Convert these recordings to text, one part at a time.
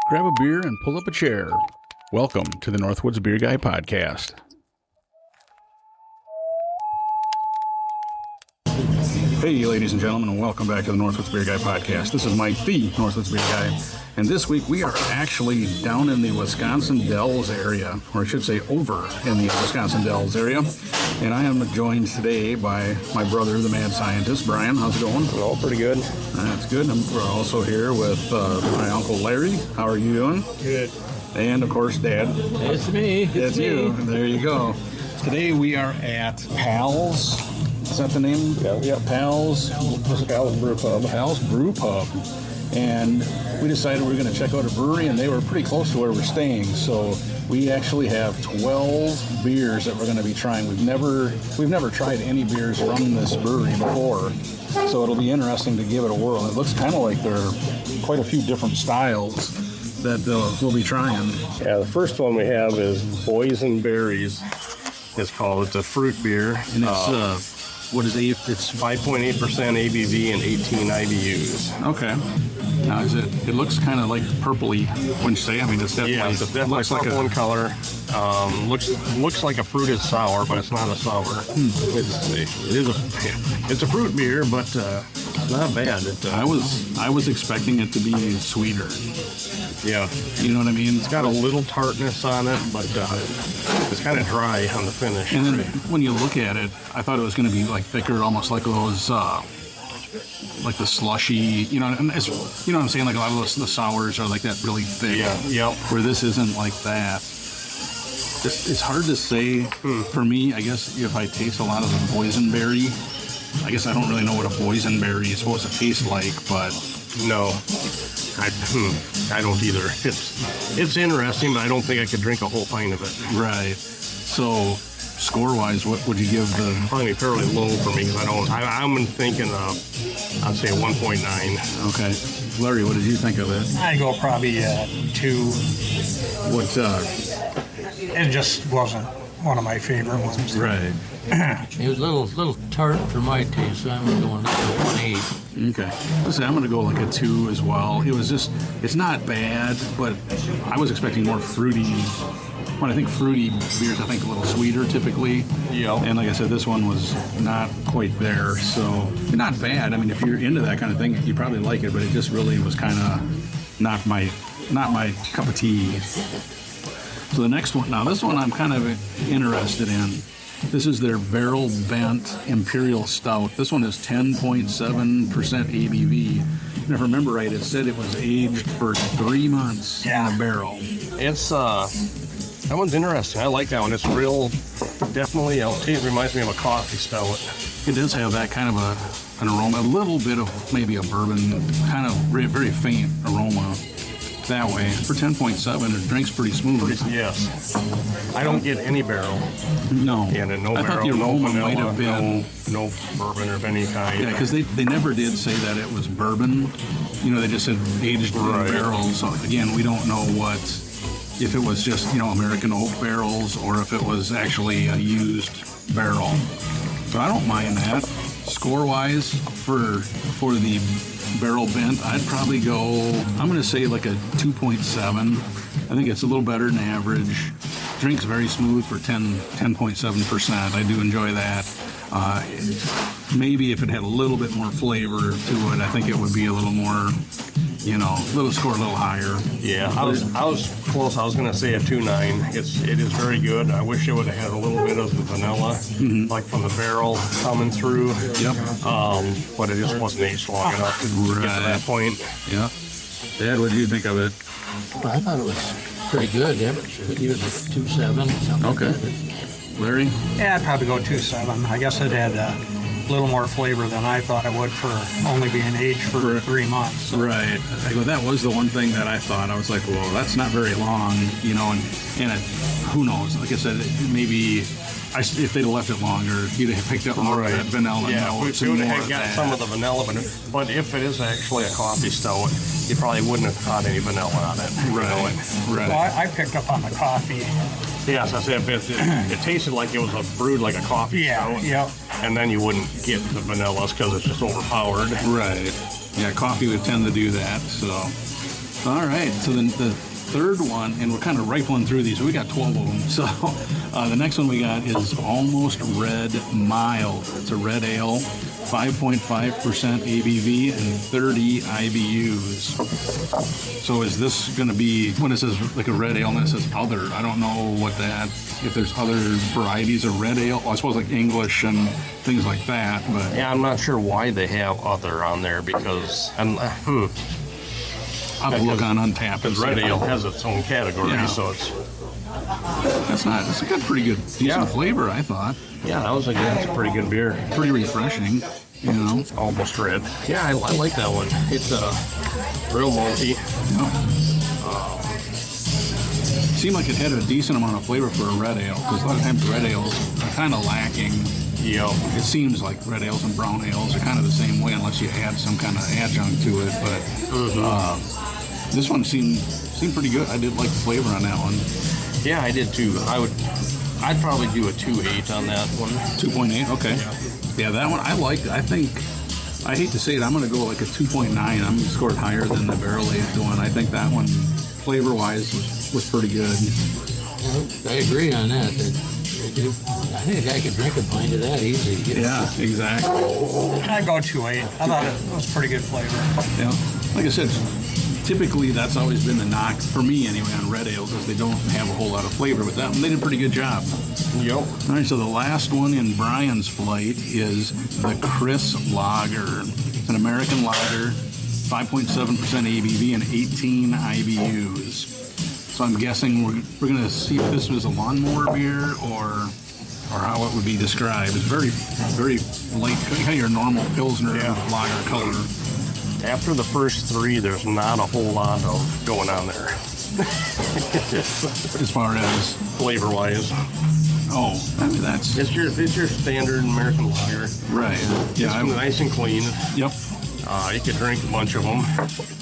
Grab a beer and pull up a chair. Welcome to the Northwoods Beer Guy Podcast. Hey, ladies and gentlemen, and welcome back to the Northwoods Beer Guy Podcast. This is Mike, the Northwoods Beer Guy, and this week we are actually down in the Wisconsin Dells area, or I should say over in the Wisconsin Dells area, and I am joined today by my brother, the mad scientist. Brian, how's it going? Oh, pretty good. That's good. We're also here with my Uncle Larry. How are you doing? Good. And, of course, Dad. It's me. It's you. There you go. Today we are at Pal's. Is that the name? Yeah. Pal's Brew Pub. Pal's Brew Pub. And we decided we were going to check out a brewery, and they were pretty close to where we're staying. So we actually have 12 beers that we're going to be trying. We've never tried any beers from this brewery before. So it'll be interesting to give it a whirl. It looks kind of like there are quite a few different styles that we'll be trying. Yeah, the first one we have is Boysenberries. It's called. It's a fruit beer. And it's what is it? It's 5.8% ABV and 18 IBUs. Okay. Now it looks kind of like purpley when you say. I mean, it's definitely. Yeah, it's definitely looks like purple in color. Looks like a fruited sour, but it's not a sour. It's a fruit beer, but not bad. I was expecting it to be sweeter. Yeah, you know what I mean. It's got a little tartness on it, but it's kind of dry on the finish. And then when you look at it, I thought it was going to be like thicker, almost like those. Like the slushy, you know what I'm saying? Like a lot of the sours are like that really thick. Yeah, yep. Where this isn't like that. It's hard to say for me. I guess if I taste a lot of the boysenberry, I guess I don't really know what a boysenberry is supposed to taste like, but no, I don't either. It's interesting, but I don't think I could drink a whole pint of it. Right. So, score-wise, what would you give the? Probably fairly low for me because I'm thinking I'd say 1.9. Okay, Larry, what did you think of it? I'd go probably 2. What? It just wasn't one of my favorite ones. Right. It was a little tart for my taste, so I'm going to 1.8. Okay. Listen, I'm going to go like a 2 as well. It's not bad, but I was expecting more fruity. When I think fruity beers, I think a little sweeter typically. Yeah. And like I said, this one was not quite there, so not bad. I mean, if you're into that kind of thing, you probably like it, but it just really was kind of not my cup of tea. So the next one, now this one I'm kind of interested in. This is their barrel bent Imperial Stout. This one is 10.7% ABV. And if I remember right, it said it was aged for 3 months in a barrel. It's that one's interesting. I like that one. It's real, definitely. It reminds me of a coffee stout. It does have that kind of an aroma, a little bit of maybe a bourbon, kind of very faint aroma. That way for 10.7, it drinks pretty smooth. Yes, I don't get any barrel. No, and no I barrel. Thought the aroma might have been no bourbon of any kind. Yeah, because they never did say that it was bourbon. You know, they just said aged in barrels. So again, we don't know if it was just American oak barrels or if it was actually a used barrel. So I don't mind that. Score-wise, for the barrel bent, I'd probably go, I'm going to say like a 2.7. I think it's a little better than average. Drinks very smooth for 10.7%. I do enjoy that. Maybe if it had a little bit more flavor to it, I think it would be a little more, little score a little higher. Yeah, I was close. I was going to say a 2.9. It is very good. I wish it would have had a little bit of the vanilla, like from the barrel coming through. Yep. But it just wasn't aged long enough to get to that point. Yeah. Dad, what did you think of it? Well, I thought it was pretty good. Yeah, even 2.7, something okay. like that. Larry? Yeah, I'd probably go 2.7. I guess it had a little more flavor than I thought it would for only being aged for 3 months. So. Right. That was the one thing that I thought. I was like, well, that's not very long, and who knows? Like I said, maybe if they'd have left it longer, you'd have picked up more of that vanilla. Yeah, we would have got some of the vanilla, but if it is actually a coffee stout, you probably wouldn't have caught any vanilla on it. Right. Well, I picked up on the coffee. Yes, I said it tasted like it was brewed like a coffee stout. Yeah. And then you wouldn't get the vanillas because it's just overpowered. Right. Yeah, coffee would tend to do that. So, All right, so then the third one, and we're kind of rifling through these. We got 12 of them. So the next one we got is Almost Red Mild. It's a red ale, 5.5% ABV and 30 IBUs. So is this going to be, when it says like a red ale and it says other, I don't know what that, if there's other varieties of red ale, I suppose like English and things like that, but. Yeah, I'm not sure why they have other on there because I'll have to look on Untappd. Because red ale has its own category, Yeah. so it's. That's got pretty good, decent Yeah. flavor, I thought. Yeah, that's a pretty good beer. Pretty refreshing, you know. Almost red. Yeah, I like that one. It's real malty. Seemed like it had a decent amount of flavor for a red ale, because a lot of times red ales are kind of lacking. Yep. It seems like red ales and brown ales are kind of the same way, unless you add some kind of adjunct to it. But this one seemed pretty good. I did like the flavor on that one. Yeah, I did too. I'd probably do a 2.8 on that one. 2.8, okay. Yeah, that one I liked. I think, I hate to say it, I'm going to go like a 2.9. I'm going to score it higher than the barrel-aged one. I think that one, flavor-wise, was pretty good. I agree on that. I think a guy could drink a pint of that easy. Yeah, exactly. I'd go 2.8. I thought it was pretty good flavor. Yeah, like I said, typically that's always been the knock for me anyway on red ales, is they don't have a whole lot of flavor. But that one, they did a pretty good job. Yep. All right, so the last one in Brian's flight is the Chris Lager. It's an American lager, 5.7% ABV and 18 IBUs. So I'm guessing we're going to see if this was a lawnmower beer or how it would be described. It's very, very light, kind of your normal Pilsner lager color. After the first three, there's not a whole lot of going on there. As far as Flavor-wise. I mean that's It's your standard American lager. right. Yeah. It's nice and clean. Yep. You could drink a bunch of them.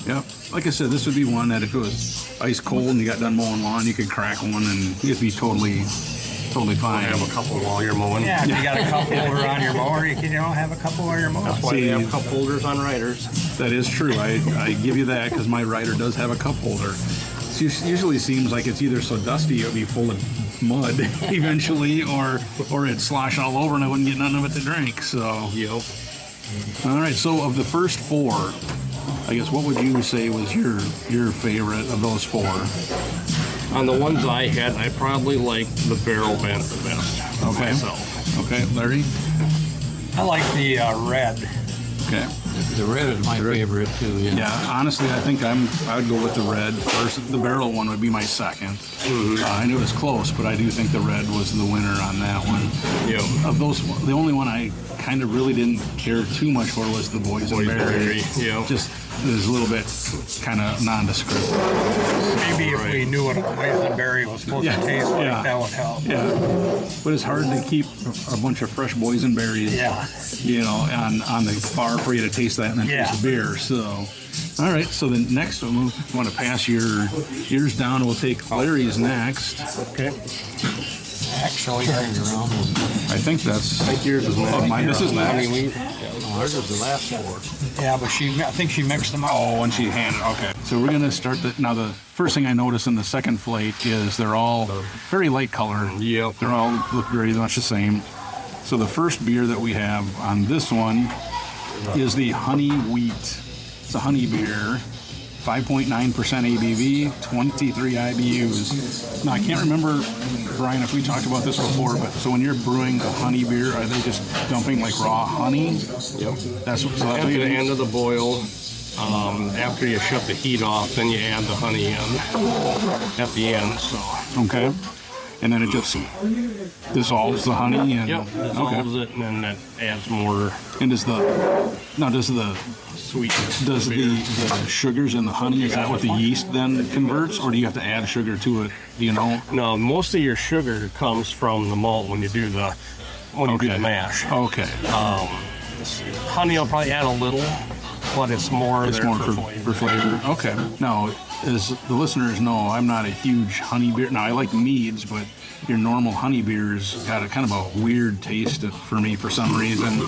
Yep. Like I said, this would be one that if it was ice cold and you got done mowing lawn, you could crack one and it'd be totally fine. Have a couple while you're mowing. Yeah, if you got a cup holder on your mower, you can have a couple while you're mowing. That's why they have cup holders on riders. That is true. I give you that because my rider does have a cup holder. It usually seems like it's either so dusty it would be full of mud eventually, or it'd slosh all over and I wouldn't get none of it to drink. So. Yep. All right. So of the first four, I guess what would you say was your favorite of those four? On the ones I had, I probably liked the barrel bend the best. Okay. Myself. Okay, Larry. I like the red. Okay. The red is my favorite too. Yeah, honestly, I think I would go with the red first. The barrel one would be my second. I knew it was close, but I do think the red was the winner on that one. Yep. Of those, the only one I kind of really didn't care too much for was the boysenberry. Yeah. Just it was a little bit kind of nondescript. Maybe if we knew what a boysenberry was supposed to taste like, that would help. Yeah, but it's hard to keep a bunch of fresh boysenberries. Yeah. You know, on the bar for you to taste that and then taste the beer. So, all right. So the next one, we want to pass yours down. We'll take Larry's next. Okay. Actually, I think that's. I think yours is next. Oh, mine. This is next. I mean, Ours is the last four. yeah, but I think she mixed them up. Oh, and she handed. Okay. So we're gonna start now. The first thing I notice in the second plate is they're all very light color. Yep. They're all look very much the same. So the first beer that we have on this one is the Honey Wheat. It's a honey beer, 5.9% ABV, 23 IBUs. Now I can't remember, Brian, if we talked about this before, but so when you're brewing a honey beer, are they just dumping like raw honey? Yep. That's what At the end of the boil, after you shut the heat off, then you add the honey in at the end. So. Okay. And then it just dissolves the honey and dissolves it, and then that adds more. And does the sweetness. Does the sugars in the honey, is that what the yeast then converts, or do you have to add sugar to it? Do you know? No, most of your sugar comes from the malt when you do the do the mash. Okay. Honey, I'll probably add a little, but it's more It's there more for for flavor. flavor. Okay. Now, as the listeners know, I'm not a huge honey beer. Now, I like meads, but your normal honey beers got a kind of a weird taste for me for some reason.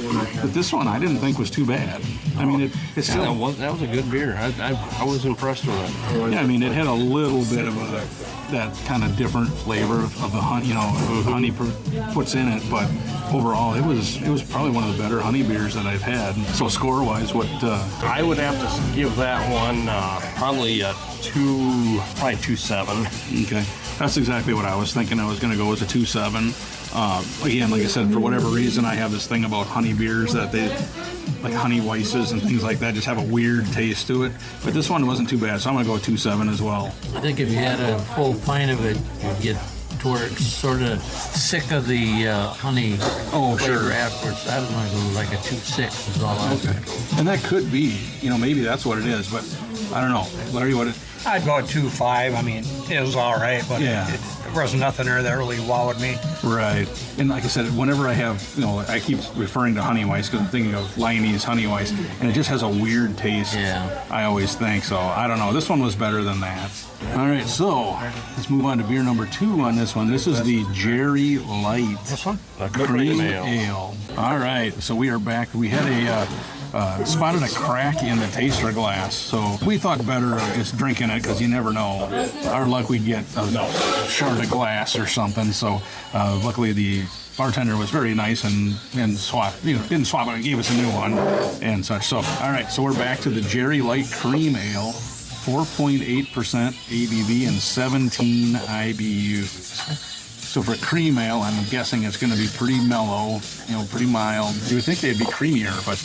But this one I didn't think was too bad. I mean, it's Yeah, still... that was a good beer. I was impressed with it. Yeah, I mean, it had a little bit of that kind of different flavor of the honey, honey puts in it. But overall, it was probably one of the better honey beers that I've had. So score-wise, what... I would have to give that one probably a 2.7. Okay, that's exactly what I was thinking. I was going to go as a 2.7. Again, like I said, for whatever reason, I have this thing about honey beers that they, like honey weisses and things like that, just have a weird taste to it. But this one wasn't too bad, so I'm going to go 2.7 as well. I think if you had a full pint of it, you'd get sort of sick of the honey flavor afterwards. I don't know, go like a 2.6 is all I was thinking. And that could be, maybe that's what it is, but I don't know. Larry, I'd go at 2.5. I mean, it was all right, but Yeah. it wasn't nothing there that really wowed me. Right. And like I said, whenever I have, I keep referring to honey weiss because I'm thinking of Liney's honey weiss, and it just has a weird taste. Yeah. I always think so. I don't know. This one was better than that. All right, so let's move on to beer number 2 on this one. This is the Jerry Light This one? Cream Ale. All right, so we are back. We had spotted a crack in the taster glass, so we thought better of just drinking it because you never know. Our luck, we'd get a shard of glass or something. So luckily the bartender was very nice and swapped, didn't swap it, gave us a new one and such. So all right, so we're back to the Jerry Light Cream Ale, 4.8% ABV and 17 IBUs. So for cream ale, I'm guessing it's going to be pretty mellow, pretty mild. You would think they'd be creamier, but...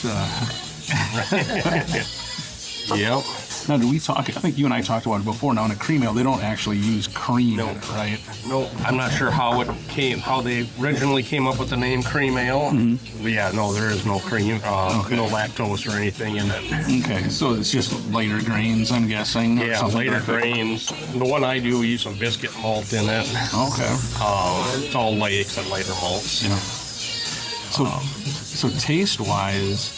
Yep. Now, do we talk... I think you and I talked about it before. Now, in a cream ale, they don't actually use cream, right? No, I'm not sure how they originally came up with the name cream ale. But yeah, no, there is no cream, no lactose or anything in it. Okay, so it's just lighter grains, I'm guessing? Yeah, something later like that. grains. The one I do, we use some biscuit malt in it. Okay. It's all lights and lighter malts. Yeah. So taste-wise,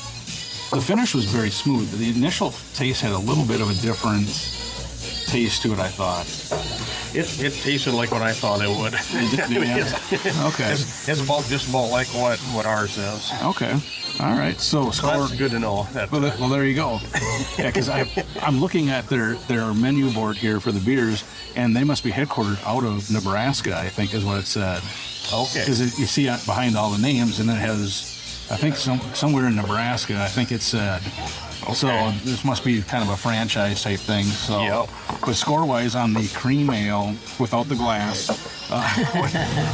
the finish was very smooth. The initial taste had a little bit of a different taste to it, I thought. It tasted like what I thought it would. Okay. It's just about like what ours is. Okay. All right. So That's good to know. Well, there you go. Yeah, because I'm looking at their menu board here for the beers, and they must be headquartered out of Nebraska, I think is what it said. Okay. Because you see behind all the names, and it has, I think, somewhere in Nebraska, I think it said. Okay. So this must be kind of a franchise type thing. So, Yep. But score-wise on the cream ale without the glass,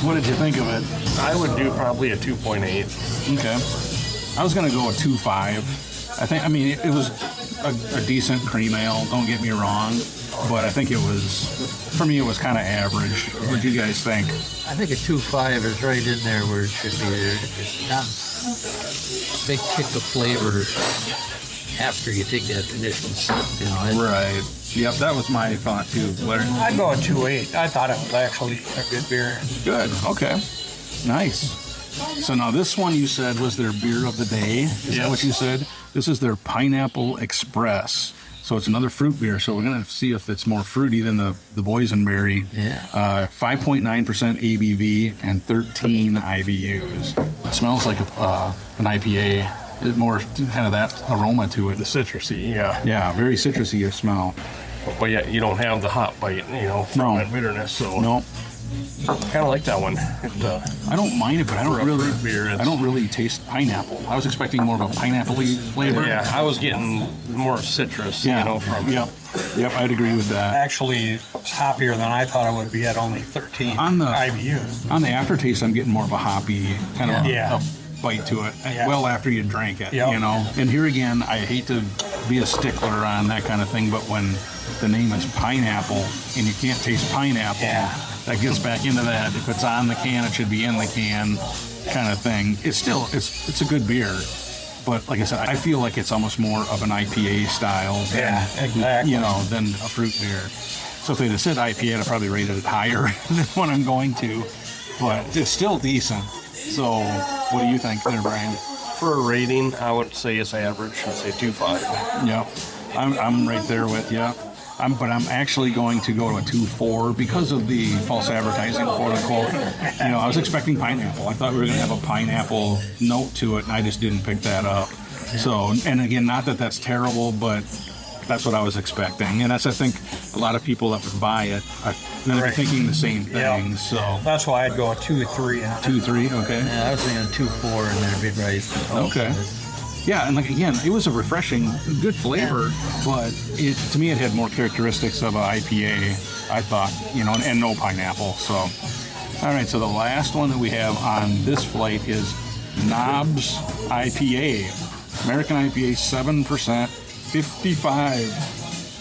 what did you think of it? I would do probably a 2.8. Okay. I was going to go a 2.5. I mean, it was a decent cream ale, don't get me wrong, but I think it was, for me, it was kind of average. What do you guys think? I think a 2.5 is right in there where it should be. It's not a big kick of flavor after you take that initial sip, Right. Yep, that was my thought too, Larry. I'd go at 2.8. I thought it was actually a good beer. Good. Okay. Nice. So now this one you said was their beer of the day. Is that what you said? This is their Pineapple Express. So it's another fruit beer. So we're going to see if it's more fruity than the boysenberry. Yeah. 5.9% ABV and 13 IBUs. It smells like an IPA. It's more kind of that aroma to it. The citrusy, yeah. Yeah, very citrusy smell. But yet you don't have the hot bite, from that bitterness. So No, kind of like that one. I don't mind it, but I don't For a really. fruit beer, it's- I don't really taste pineapple. I was expecting more of a pineapple-y flavor. Yeah, I was getting more citrus, from it. Yep, I'd agree with that. Actually, it's hoppier than I thought it would be at only 13 On the- IBUs. On the aftertaste, I'm getting more of a hoppy kind of Yeah. a bite to it. Yeah. Well, after you drank it, Yep. And here again, I hate to be a stickler on that kind of thing, but when the name is pineapple and you can't taste pineapple, that gets back into that. If it's on the can, it should be in the can, kind of thing. It's still it's a good beer, but like I said, I feel like it's almost more of an IPA style than, Yeah, exactly. than a fruit beer. So if they'd have said IPA, I'd probably rated it higher than what I'm going to, but it's still decent. So what do you think there, Brian? For a rating, I would say it's average. I'd say 2.5. Yeah, I'm right there with you. But I'm actually going to go to a 2.4 because of the false advertising, quote unquote. You know, I was expecting pineapple. I thought we were going to have a pineapple note to it, and I just didn't pick that up. So, and again, not that that's terrible, but that's what I was expecting. And that's, I think, a lot of people that would buy it are going to be thinking the same thing. Yeah. So That's why I'd go a 2-3 on it. 2.3, okay. Yeah, I was thinking 2.4 and then it'd be right. Okay. Yeah, and like again, it was a refreshing, good flavor, but to me it had more characteristics of an IPA, I thought, you know, and no pineapple. So, all right, so the last one that we have on this flight is Knobs IPA, American IPA, 7%, 55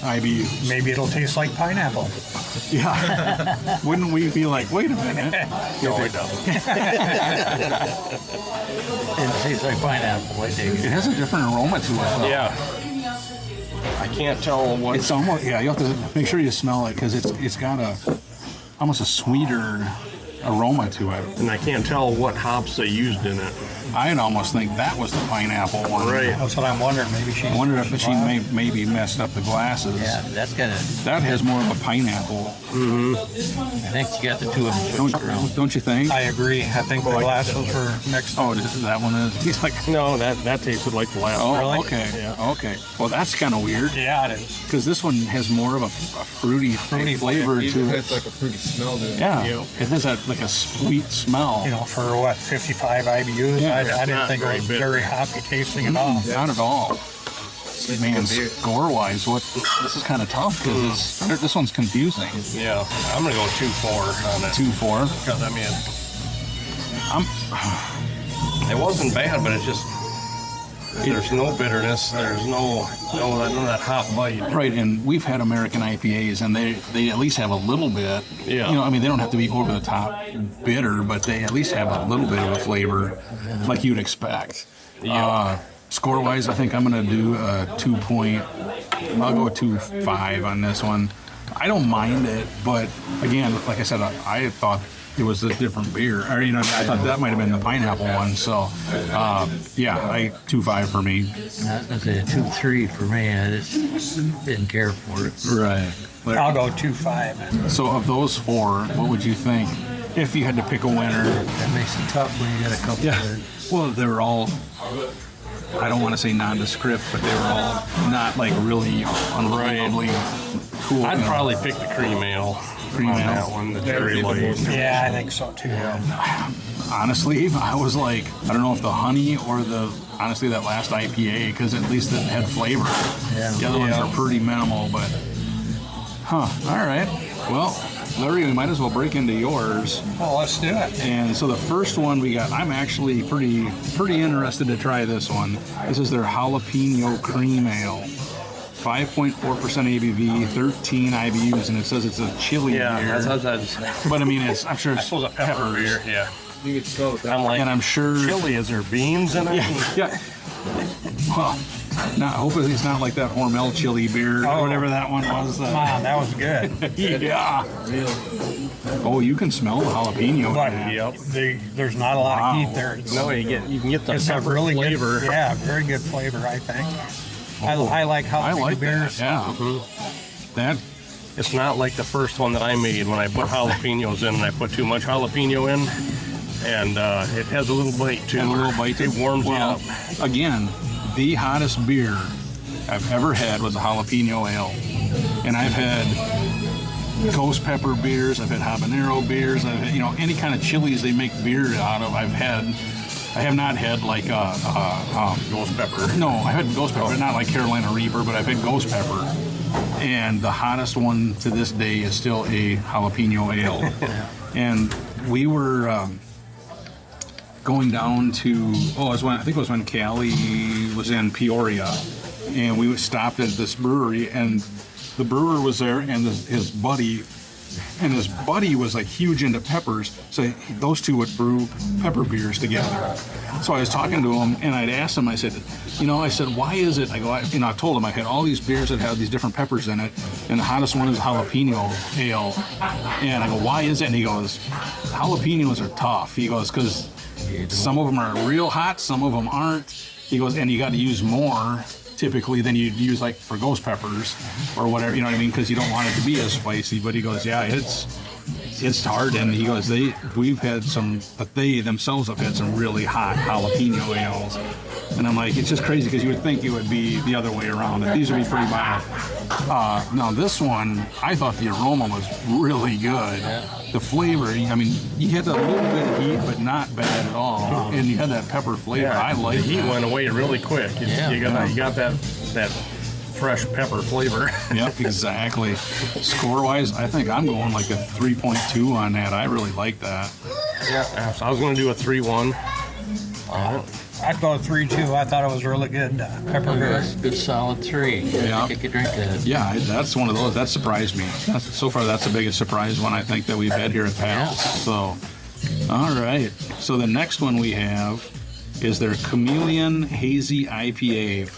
IBUs. Maybe it'll taste like pineapple. Yeah. Wouldn't we be like, wait a minute? No, it doesn't. It tastes like pineapple, I think. It has a different aroma to it, though. Yeah. I can't tell what. It's almost, yeah, you have to make sure you smell it because it's got almost a sweeter aroma to it. And I can't tell what hops they used in it. I'd almost think that was the pineapple one. Right. That's what I'm wondering. Maybe she. I wonder if she maybe messed up the glasses. Yeah, that's kind of. That has more of a pineapple. I think you got the two of them switched around. Don't you think? I agree. I think the glasses were mixed. Oh, that one is. He's like, No, that tasted like the last. oh, Really? okay, Yeah. okay. Well, that's kind of weird Yeah, it is. because this one has more of a fruity flavor to it. It's like a fruity smell to it. Yeah, Yeah. it has like a sweet smell. You know, for what, 55 IBUs? Yeah, I it's didn't not think it very was bitter. very hoppy tasting at all. Not at all. Man, score-wise, this is kind of tough because this one's confusing. Yeah. I'm gonna go 2.4 on it. 2.4. Because I mean, it wasn't bad, but it's just there's no bitterness. There's none of that hot bite. Right, and we've had American IPAs, and they at least have a little bit. Yeah. You know, I mean, they don't have to be over the top bitter, but they at least have a little bit of a flavor, like you'd expect. Yeah. Score-wise, I think I'm going to do a 2 point. I'll go 2.5 on this one. I don't mind it, but again, like I said, I thought it was a different beer. Or, you know, I thought that might have been the pineapple one. So, yeah, 2.5 for me. I was going to say a 2.3 for me. I just didn't care for it. Right. I'll go 2.5. So, of those four, what would you think if you had to pick a winner? That makes it tough when you got a couple there. Well, they were all, I don't want to say nondescript, but they were all not like really unbelievably cool. I'd probably pick the cream ale. Cream on ale. that one, the cherry light. Yeah, I think so too. Honestly, I was like, I don't know if the honey or honestly, that last IPA, because at least it had flavor. Yeah. The other ones are pretty minimal, but, all right. Well, Larry, we might as well break into yours. Well, let's do it. And so the first one we got, I'm actually pretty interested to try this one. This is their Jalapeno Cream Ale. 5.4% ABV, 13 IBUs, and it says it's a chili beer. That's But I mean, I'm sure it's a pepper beer. Yeah. You can smell it. I'm like, and I'm sure. chili, is there beans in it? Yeah. Well, hopefully it's not like that Hormel chili beer or whatever that one was. Come on, that was good. Yeah. Oh, you can smell the jalapeno. But Yep. there's not a lot of heat there. No, you can get the It's a pepper really flavor. good, yeah, very good flavor, I think. I like I jalapeno like beers. that. Yeah. That. It's not like the first one that I made when I put jalapenos in and I put too much jalapeno in. And it has a little bite too. And a little bite. It warms you well, up. Again, the hottest beer I've ever had was a jalapeno ale. And I've had ghost pepper beers, I've had habanero beers, I've had, any kind of chilies they make beer out of, I've had. I have not had like Ghost pepper. no, I had ghost pepper, not like Carolina Reaper, but I've had ghost pepper. And the hottest one to this day is still a jalapeno ale. And we were going down to, I think it was when Callie was in Peoria, and we stopped at this brewery, and the brewer was there, and his buddy was like huge into peppers, so those two would brew pepper beers together. So I was talking to him, and I'd asked him, I said, why is it? I told him I had all these beers that have these different peppers in it, and the hottest one is jalapeno ale. And I go, why is it? And he goes, jalapenos are tough. He goes, because Some of them are real hot, some of them aren't. He goes, and you got to use more typically than you'd use like for ghost peppers or whatever, you know what I mean? Because you don't want it to be as spicy. But he goes, yeah, it's hard. And he goes, we've had some, but they themselves have had some really hot jalapeno ales. And I'm like, it's just crazy because you would think it would be the other way around. That these would be pretty mild. Now this one, I thought the aroma was really good. The flavor, I mean, you had a little bit of heat, but not bad at all. And you had that pepper flavor. I like the heat that. went away really quick. You got that fresh pepper flavor. Yep, exactly. Score-wise, I think I'm going like a 3.2 on that. I really like that. Yeah, so I was going to do a 3-1. I'd go 3-2. I thought it was really good pepper beer. That's a good solid 3. Yeah. I think I could drink that. Yeah, that's one of those. That surprised me. So far, that's the biggest surprise one I think that we've had here at Pals. So, all right. So the next one we have is their Chameleon Hazy IPA.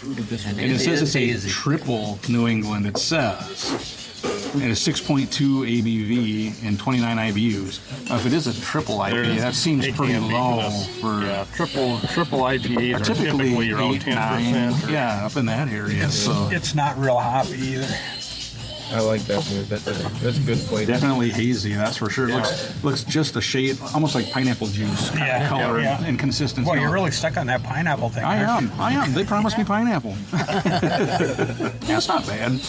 And it says it's a triple New England, it says. And it's 6.2 ABV and 29 IBUs. Now, if it is a triple IPA, that seems pretty low for... Yeah, triple IPAs are typically around 10%. 9, yeah, up in that area. So It's not real hoppy either. I like that beer. That's good flavor. definitely hazy, that's for sure. Looks just a shade, almost like pineapple juice kind of color and consistency. Boy, you're really stuck on that pineapple thing. I aren't am. They promised me pineapple. Yeah, it's not bad.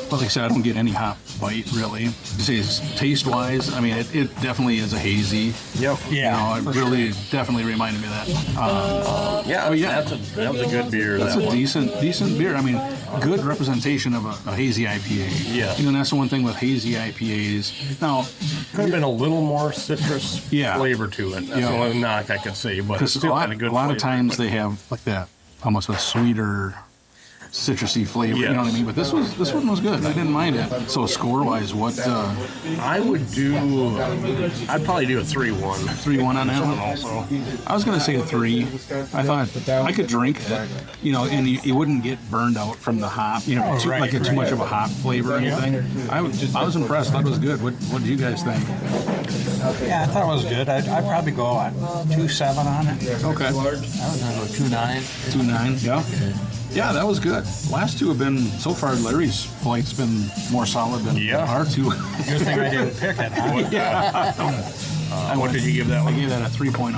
But like I said, I don't get any hop bite, really. You say taste-wise, I mean, it definitely is a hazy. Yep. Yeah, You know, it really definitely reminded me of that. Yeah, that was a good beer. That's a decent beer. I mean, good representation of a hazy IPA. Yeah. You know, that's the one thing with hazy IPAs. Now, Could have been a little more citrus flavor to it. That's the only knock I could say, but because still had a good a lot of flavor. times they have like that, almost a sweeter, citrusy flavor. You know what I mean? But this one was good. I didn't mind it. So score-wise, what? I'd probably do a 3-1. 3-1 on that one. Also, I was going to say a 3. I thought I could drink it, you know, and you wouldn't get burned out from the hop, you know, too much of a hop flavor or anything. I was impressed. I thought it was good. What did you guys think? Yeah, I thought it was good. I'd probably go at 2.7 on it. Okay. I was going to go 2.9. 2.9. Yeah. Yeah, that was good. Last two have been, so far, Larry's flight's been more solid than our two. Good thing I didn't pick it, huh? what did you give that I one? gave that a 3.0.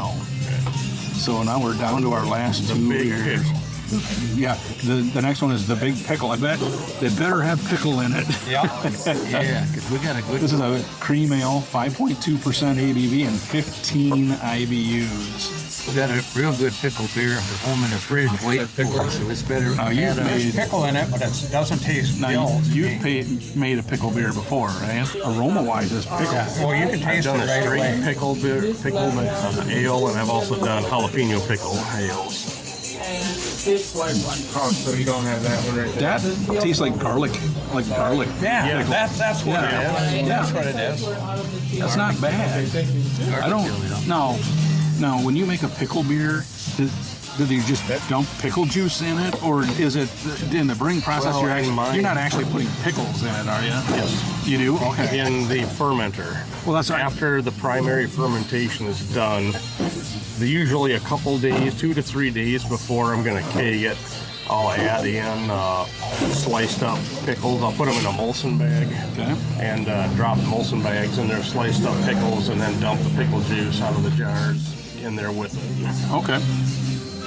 So now we're down to our last two Big beers. Pickle. Yeah, the next one is the Big Pickle. I bet they better have pickle in it. Yeah. Yeah, because we got a good... This is a cream ale, 5.2% ABV and 15 IBUs. We got a real good pickle beer at home in the fridge waiting for us, so it's better. Now, you've There's made, pickle in it, but it doesn't taste dill. you've made a pickle beer before, right? Aroma-wise, it's pickle. Yeah. Well, you can I've taste it done a right straight away. pickle ale, and I've also done jalapeno pickle ales. So you don't have that one right there. That tastes like garlic, Yeah, that's what it is. That's what it is. That's not bad. I don't. Now, when you make a pickle beer, do you just dump pickle juice in it, or is it in the brewing process? Well, You're not actually putting pickles in it, are you? Yes. You do. Okay. In the fermenter. Well, that's right. After the primary fermentation is done, usually a couple days, 2 to 3 days before I'm going to keg it, I'll add in sliced up pickles. I'll put them in a Molson bag and drop Molson bags in there, sliced up pickles, and then dump the pickle juice out of the jars in there with it. Okay.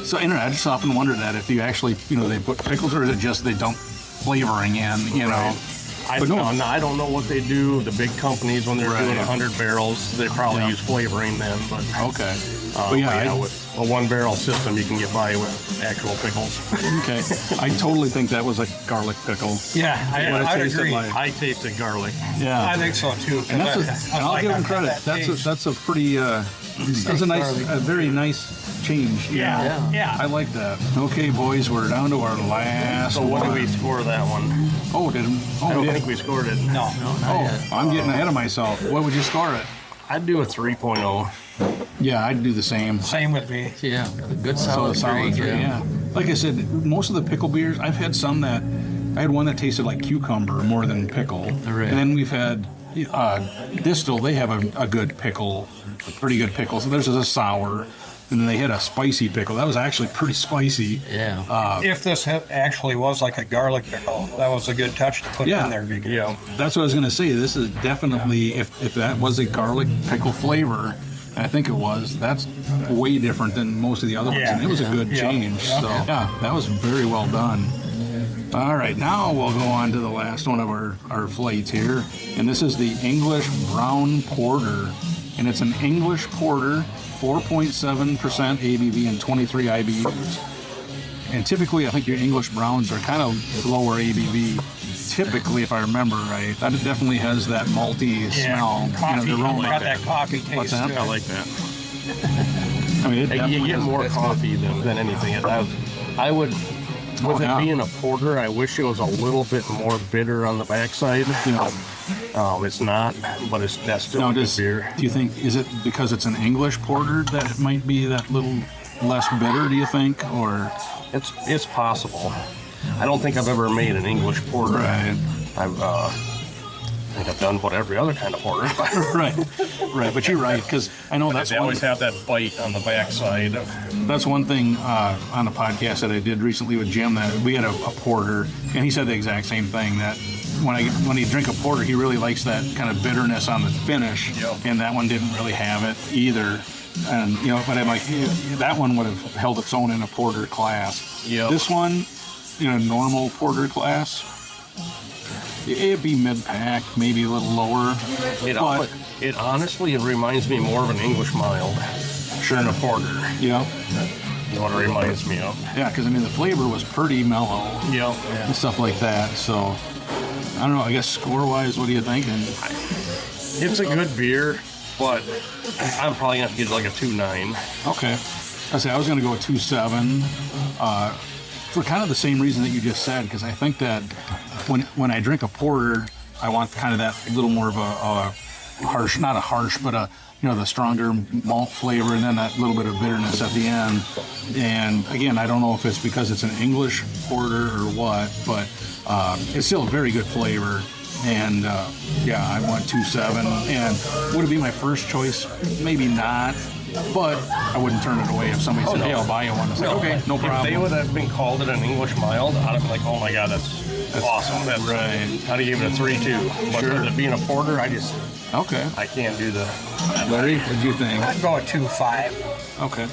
So, I just often wonder that if you actually, they put pickles, or is it just they dump flavoring in, know? I don't know what they do. The big companies, when they're doing 100 barrels, they probably use flavoring then. But Okay. with a 1-barrel system, you can get by with actual pickles. Okay. I totally think that was a garlic pickle. Yeah, I'd agree. I tasted garlic. Yeah. I think so too. And I'll give them credit. That's a pretty that's a very nice change. Yeah. I like that. Okay, boys, we're down to our last So what one. do we score that one? Oh, I don't we think we scored it. No. Oh, I'm getting ahead of myself. What would you score it? I'd do a 3.0. Yeah, I'd do the same. Same with me. Yeah, a good So solid a solid 3, yeah. Like I said, most of the pickle beers, I've had some that, I had one that tasted like cucumber more than pickle. Right. And then we've had Distill, they have a good pickle, a pretty good pickle. So theirs is a sour, and then they had a spicy pickle. That was actually pretty spicy. Yeah. If this actually was like a garlic pickle, that was a good touch to put Yeah. in there. Because Yeah. That's what I was going to say. This is definitely, if that was a garlic pickle flavor, I think it was, that's way different than most of the other ones. Yeah. And it was a good Yeah. change. Yeah. So, yeah, that was very well done. All right, now we'll go on to the last one of our flights here. And this is the English Brown Porter. And it's an English Porter, 4.7% ABV and 23 IBUs. And typically, I think your English Browns are kind of lower ABV. Typically, if I remember right, that definitely has that malty smell. coffee. The aroma. Got that coffee taste. What's that? to it. I like that. I mean, it You definitely get has- more coffee than anything. I would, with yeah. it being a porter, I wish it was a little bit more bitter on the backside. It's not, but that's still Now, a good do beer. you think, is it because it's an English porter that it might be that little less bitter, do you think? Or, It's possible. I don't think I've ever made an English porter. right, I think I've done what every other kind of porter. right, but you're right, because I know that's They one, always have that bite on the backside. that's one thing on a podcast that I did recently with Jim, that we had a porter, and he said the exact same thing, that when he drink a porter, he really likes that kind of bitterness on the finish, Yep. and that one didn't really have it either. And but I'm like, that one would have held its own in a porter class. Yep. This one, in a normal porter class, it'd be mid-pack, maybe a little lower. But, It honestly, it reminds me more of an English mild than a porter. yeah, You know what it reminds me of? yeah, because I mean the flavor was pretty mellow Yep. and stuff like that. So I don't know. I guess score-wise, what are you thinking? It's a good beer, but I'm probably gonna have to get like a 2.9. Okay. I was going to go with 2.7 for kind of the same reason that you just said, because I think that when I drink a porter, I want kind of that little more of a harsh, not a harsh, but the stronger malt flavor, and then that little bit of bitterness at the end. And again, I don't know if it's because it's an English porter or what, but it's still a very good flavor. And I went 2.7. And would it be my first choice? Maybe not. But I wouldn't turn it away if somebody said, "Hey, I'll buy you one." It's like, okay, no problem. If they would have been called it an English mild, I'd have been like, oh my god, that's awesome. That's right. I'd have given it a 3.2. But Sure. with it being a porter, Okay. I can't do the. Larry, what'd you think? I'd go with 2.5. Okay.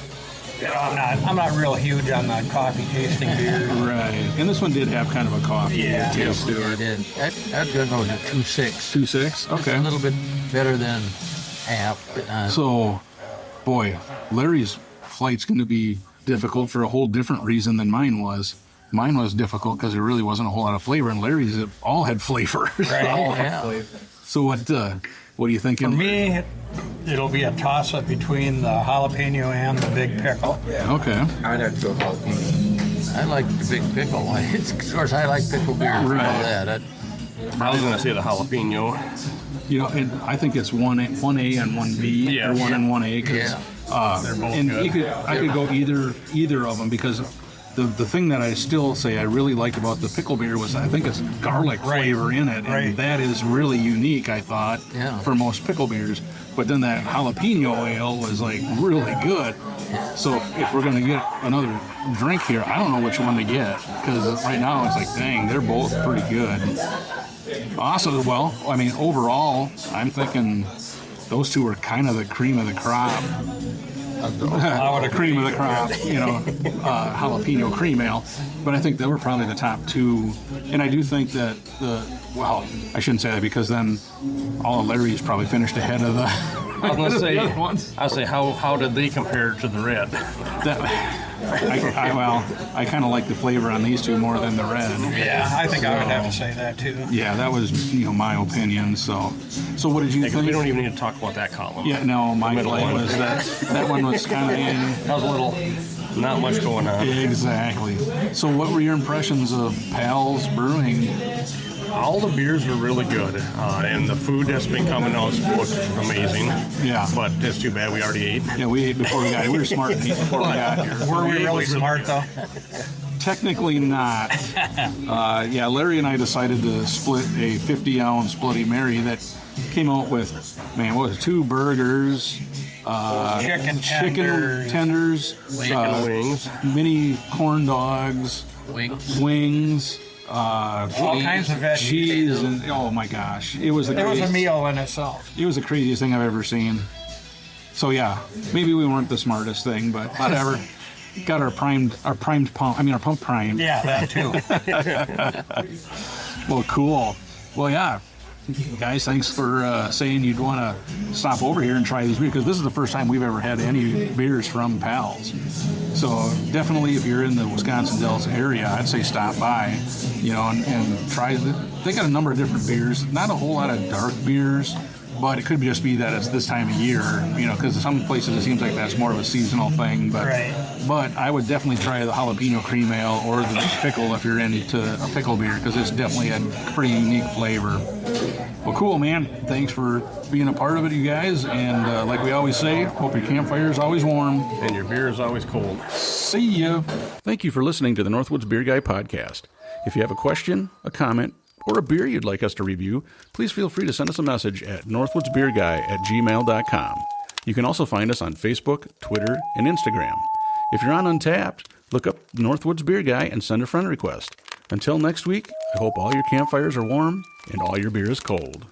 I'm not real huge on the coffee tasting beer. Right. And this one did have kind of a coffee taste to I it. did. I'd go to 2.6. 2.6? Okay. A little bit better than half. So, boy, Larry's flight's going to be difficult for a whole different reason than mine was. Mine was difficult because there really wasn't a whole lot of flavor, and Larry's all had flavor. Yeah. So what are you thinking? For me, it'll be a toss-up between the jalapeno and the big pickle. Okay. I'd have to go jalapeno. I like the big pickle. Of course, I like pickle beer. Right. All that. I was gonna say the jalapeno. And I think it's 1A and 1B, Yeah. or 1 and 1A. 'Cause, Yeah. They're both and good. I could go either of them, because the thing that I still say I really liked about the pickle beer was I think it's garlic flavor in it, and Right. that is really unique, I thought, Yeah. for most pickle beers. But then that jalapeno ale was like really good. So if we're gonna get another drink here, I don't know which one to get, because right now it's like, dang, they're both pretty good. Awesome. Well, I mean, overall, I'm thinking those two are kind of the cream of the crop. Cream of the crop, jalapeno cream ale. But I think they were probably the top two. And I do think that I shouldn't say that, because then all of Larry's probably finished ahead of the, I was gonna say, the other ones. I say, how did they compare to the red? I kind of like the flavor on these two more than the red. Yeah, I think I would have to say that too. Yeah, that was my opinion. So what did you Because think? we don't even need to talk about that column. Yeah, no, my Middle flight one. was that one was kind of That was a little, not much going on. exactly. So what were your impressions of Pal's Brewing? All the beers were really good, and the food that's been coming out looks amazing. Yeah. But it's too bad we already ate. Yeah, we ate before we got here. We were smart to eat before we got here. Were we really smart though? Technically not. Larry and I decided to split a 50-ounce Bloody Mary that came out with, man, what was it, 2 burgers, Chicken chicken tenders, Chicken wings. mini corn dogs, wings, All kinds of veggies. cheese, and oh my gosh, it was It was a craziest- meal in itself. It was the craziest thing I've ever seen. So yeah, maybe we weren't the smartest thing, but whatever. Got our pump primed. Yeah, that too. Well, cool. Well, yeah. Guys, thanks for saying you'd want to stop over here and try these beers, because this is the first time we've ever had any beers from Pals. So definitely, if you're in the Wisconsin Dells area, I'd say stop by, and try. They got a number of different beers. Not a whole lot of dark beers, but it could just be that it's this time of year, because some places it seems like that's more of a seasonal thing. But Right. But I would definitely try the Jalapeno Cream Ale or the Pickle if you're into a pickle beer, because it's definitely a pretty unique flavor. Well, cool, man. Thanks for being a part of it, you guys. And like we always say, hope your campfire is always warm. And your beer is always cold. See ya. Thank you for listening to the Northwoods Beer Guy podcast. If you have a question, a comment, or a beer you'd like us to review, please feel free to send us a message at northwoodsbeerguy@gmail.com. You can also find us on Facebook, Twitter, and Instagram. If you're on Untappd, look up Northwoods Beer Guy and send a friend request. Until next week, I hope all your campfires are warm and all your beer is cold.